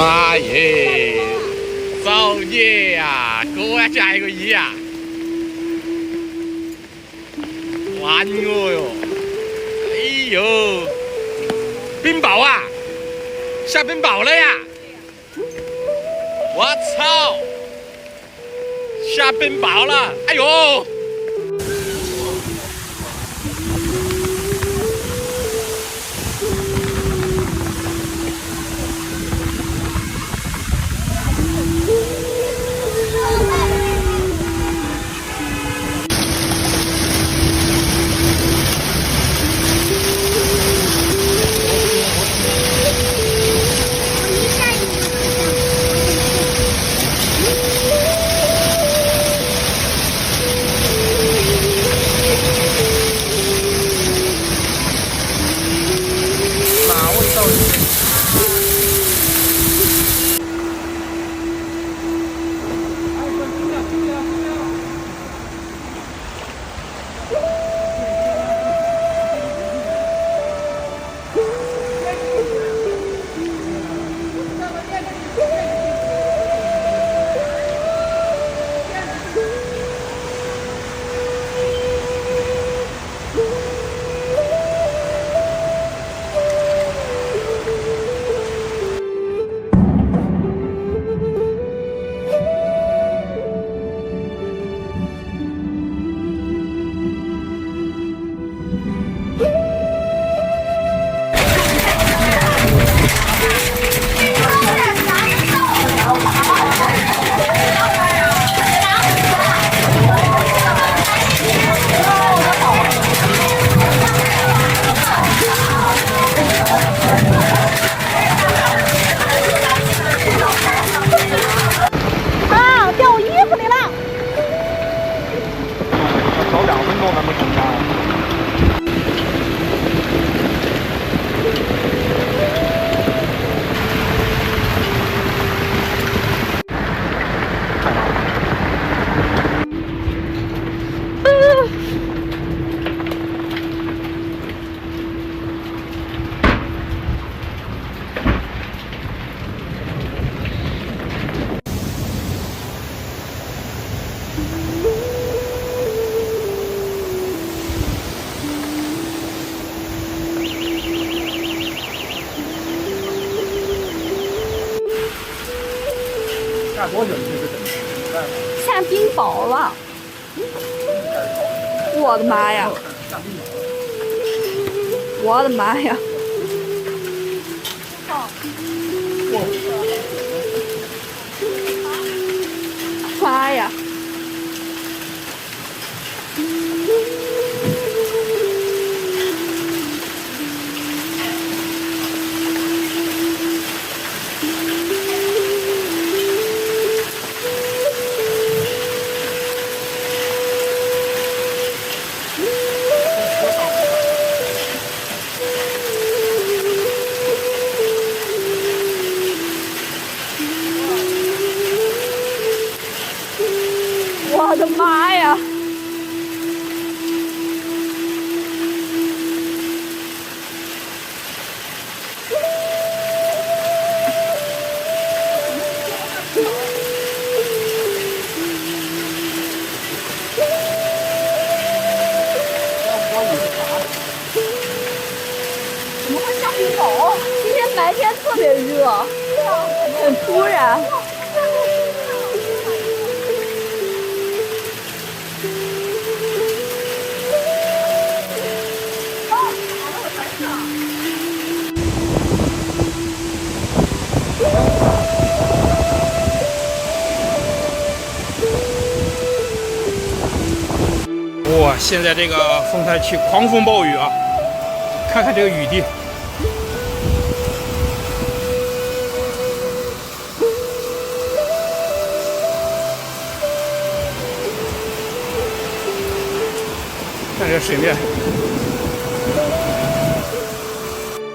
妈耶！造孽呀！嗰一只係個魚啊！玩我哟！哎呦，冰雹啊！下冰雹了呀！我操！下冰雹了！哎呦！下多久就是下冰雹了！我的妈呀！我的妈呀！妈呀！我的妈呀！怎么会下冰雹？今天白天特别热，很突然。哇，现在这个丰台区狂风暴雨啊！看看这个雨地，看这水面。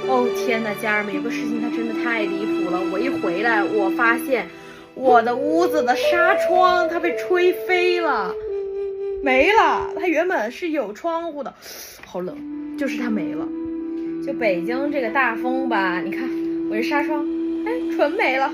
哦天哪，家人们，有个事情它真的太离谱了！我一回来，我发现我的屋子的纱窗它被吹飞了。没了，它原本是有窗户的，好冷，就是它没了。就北京这个大风吧，你看我这纱窗哎，纯没了。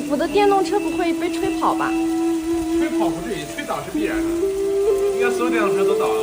我的电动车不会被吹跑吧？吹跑不至于，吹倒是必然的。应该所有电动车都倒了。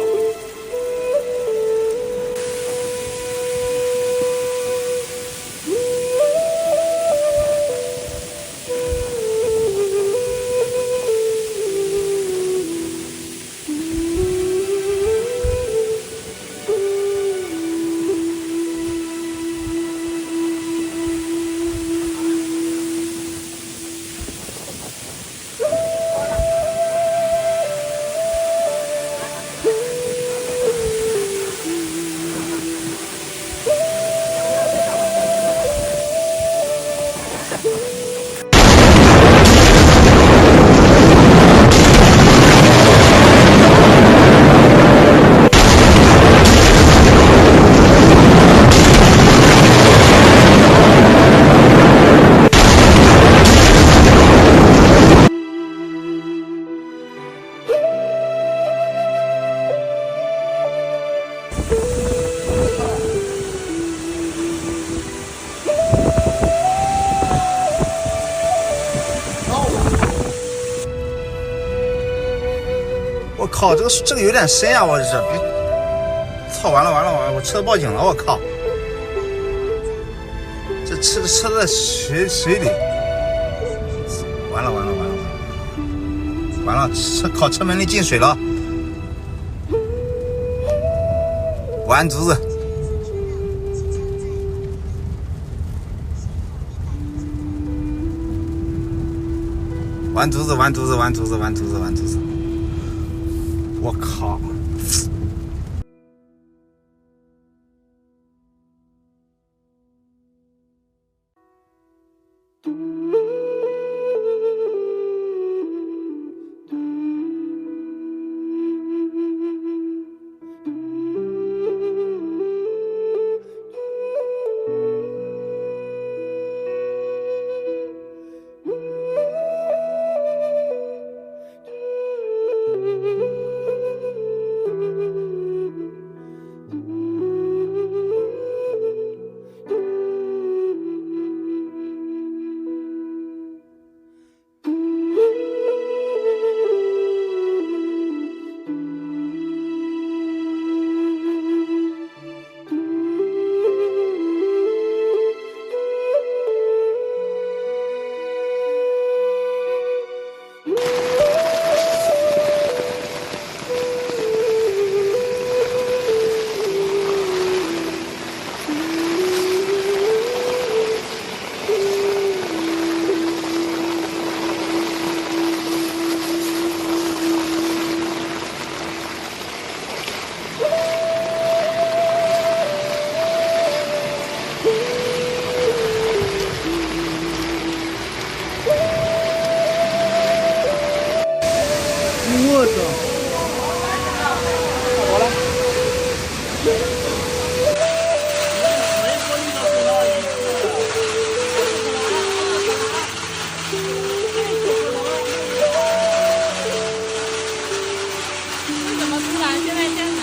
我靠，这个有点深啊！我这别，操，完了，我车报警了！我靠，这车在水里，完了，车门里进水了，完犊子！完犊子！我靠！我操！好了。为什么突然现在这样呢？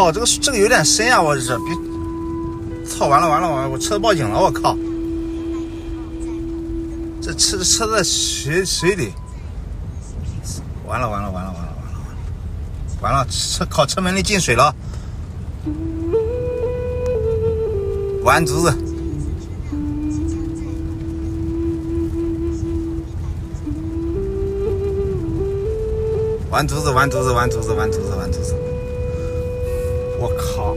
靠，这个有点深呀，我这别，操，完了，我车报警了，我靠，这车在水里，完了，车门里进水了，完犊子。完犊子！我靠！